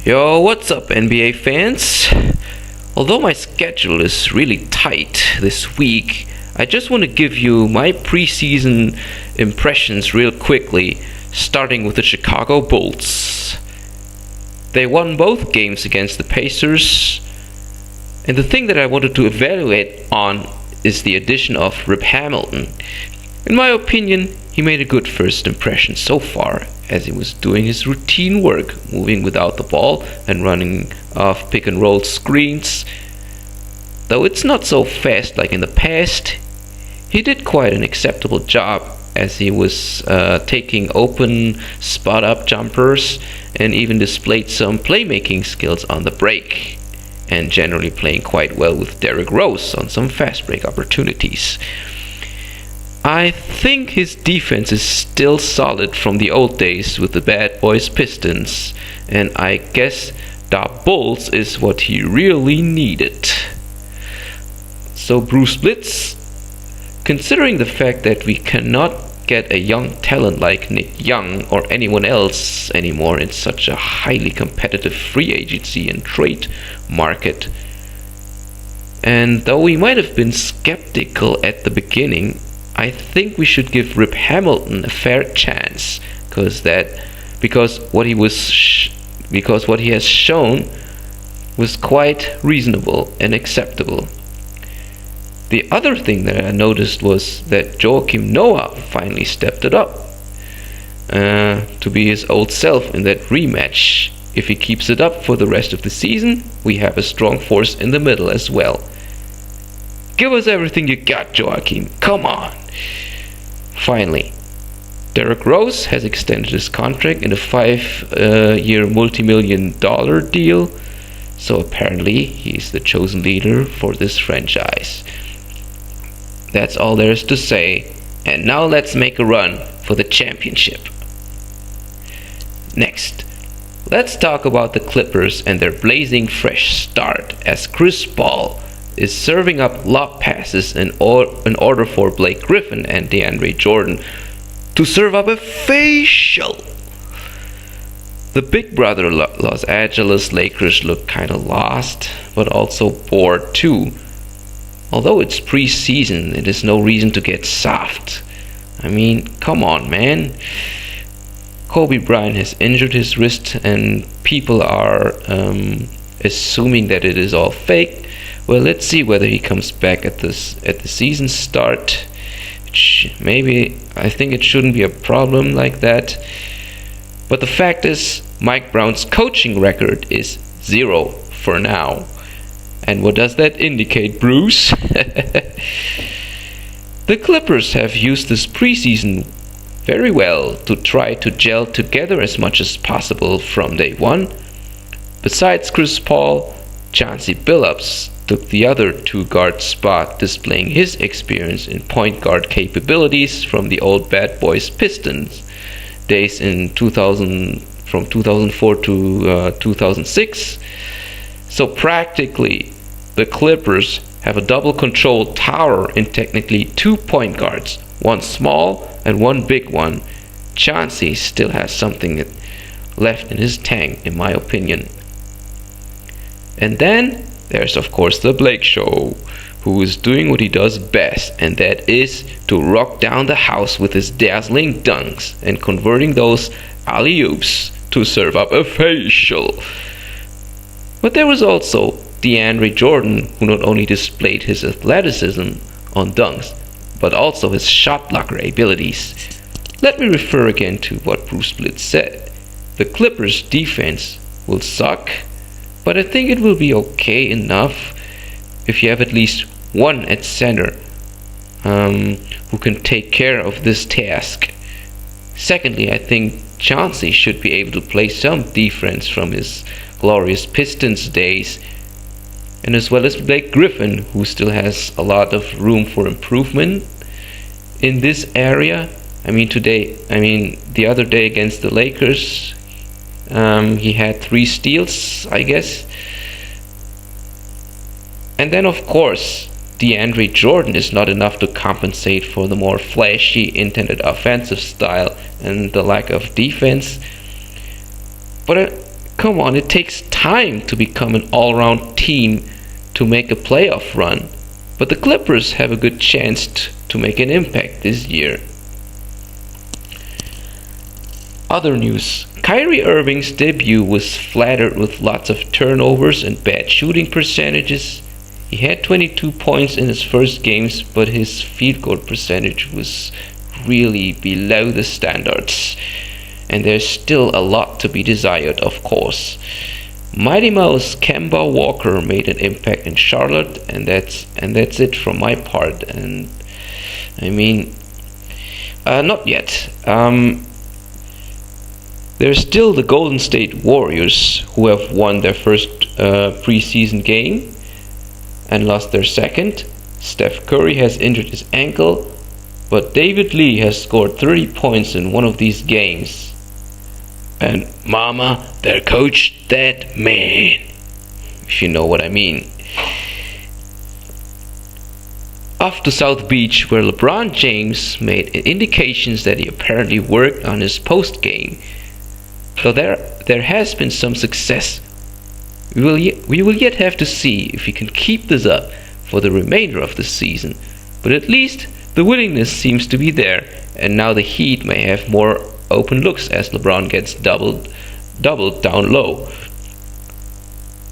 Yo, what's up, NBA fans? Although my schedule is really tight this week, I just want to give you my preseason impressions real quickly, starting with the Chicago Bulls. They won both games against the Pacers, and the thing that I wanted to evaluate on is the addition of Rip Hamilton. In my opinion, he made a good first impression so far, as he was doing his routine work, moving without the ball and running off pick and roll screens. Though it's not so fast like in the past, he did quite an acceptable job, as he was taking open spot up jumpers and even displayed some playmaking skills on the break, and generally playing quite well with Derrick Rose on some fast break opportunities. I think his defense is still solid from the old days with the Bad Boys Pistons, and I guess the Bulls is what he really needed. So Bruce Blitz, considering the fact that we cannot get a young talent like Nick Young or anyone else anymore in such a highly competitive free agency and trade market, and though we might have been skeptical at the beginning, I think we should give Rip Hamilton a fair chance, because what he has shown was quite reasonable and acceptable. The other thing that I noticed was that Joakim Noah finally stepped it up to be his old self in that rematch. If he keeps it up for the rest of the season, we have a strong force in the middle as well. Give us everything you got, Joakim. Come on. Finally, Derrick Rose has extended his contract in a 5-year multi-million-dollar deal, so apparently he's the chosen leader for this franchise. That's all there is to say, and now let's make a run for the championship. Next, let's talk about the Clippers and their blazing fresh start, as Chris Paul is serving up lob passes in order for Blake Griffin and DeAndre Jordan to serve up a facial. The big brother Los Angeles Lakers look kinda lost, but also bored too. Although it's preseason, it is no reason to get soft. I mean, come on, man. Kobe Bryant has injured his wrist, and people are assuming that it is all fake. Well, let's see whether he comes back at the season start. I think it shouldn't be a problem like that. But the fact is, Mike Brown's coaching record is 0 for now. And what does that indicate, Bruce? The Clippers have used this preseason very well to try to gel together as much as possible from day one. Besides Chris Paul, Chauncey Billups took the other two-guard spot, displaying his experience in point guard capabilities from the old Bad Boys Pistons days in from 2004 to 2006. So practically, the Clippers have a double-controlled tower in technically 2 point guards, one small and one big one. Chauncey still has something left in his tank, in my opinion. And then there's of course the Blake Show, who is doing what he does best, and that is to rock down the house with his dazzling dunks and converting those alley-oops to serve up a facial. But there was also DeAndre Jordan, who not only displayed his athleticism on dunks, but also his shot blocker abilities. Let me refer again to what Bruce Blitz said. The Clippers' defense will suck, but I think it will be okay enough if you have at least one at center who can take care of this task. Secondly, I think Chauncey should be able to play some defense from his glorious Pistons days, and as well as Blake Griffin, who still has a lot of room for improvement in this area. The other day against the Lakers, he had 3 steals, I guess. And then of course, DeAndre Jordan is not enough to compensate for the more flashy intended offensive style and the lack of defense. But Come on, it takes time to become an all-round team to make a playoff run. But the Clippers have a good chance to make an impact this year. Other news. Kyrie Irving's debut was flattered with lots of turnovers and bad shooting percentages. He had 22 points in his first games, but his field goal percentage was really below the standards. And there's still a lot to be desired, of course. Mighty Mouse Kemba Walker made an impact in Charlotte, and that's it from my part. And I mean, not yet. There's still the Golden State Warriors, who have won their first preseason game and lost their second. Steph Curry has injured his ankle, but David Lee has scored 30 points in one of these games. And mama, their coach, that man, if you know what I mean. Off to South Beach, where LeBron James made indications that he apparently worked on his post-game. So there has been some success. We will yet have to see if he can keep this up for the remainder of the season. But at least the willingness seems to be there, and now the Heat may have more open looks as LeBron gets doubled down low.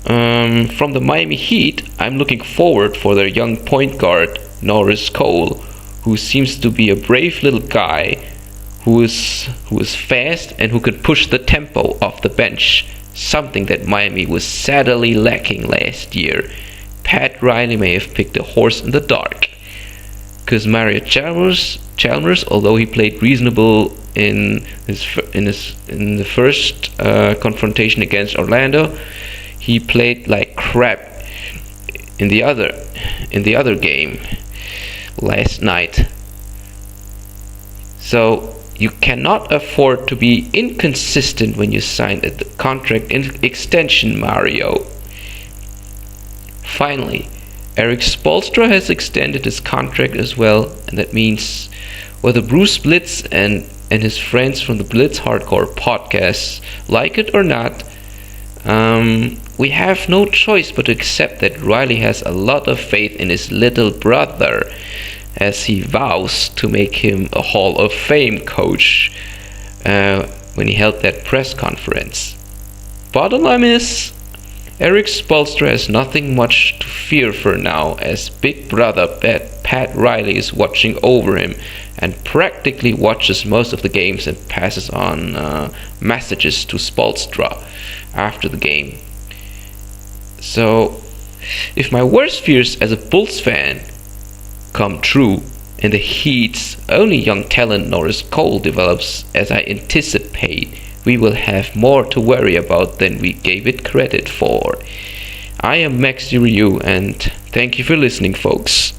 From the Miami Heat, I'm looking forward for their young point guard Norris Cole, who seems to be a brave little guy who is fast and who can push the tempo off the bench, something that Miami was sadly lacking last year. Pat Riley may have picked a horse in the dark, because Mario Chalmers, although he played reasonable in the first confrontation against Orlando, he played like crap in the other game last night. So you cannot afford to be inconsistent when you sign a contract extension, Mario. Finally, Eric Spoelstra has extended his contract as well, and that means whether Bruce Blitz and his friends from the Blitz Hardcore podcast like it or not, we have no choice but to accept that Riley has a lot of faith in his little brother, as he vows to make him a Hall of Fame coach when he held that press conference. Bottom line is, Eric Spoelstra has nothing much to fear for now, as big brother Pat Riley is watching over him and practically watches most of the games and passes on messages to Spoelstra after the game. So, if my worst fears as a Bulls fan come true and the Heat's only young talent Norris Cole develops as I anticipate, we will have more to worry about than we gave it credit for. I am MaxiRyu, and thank you for listening, folks.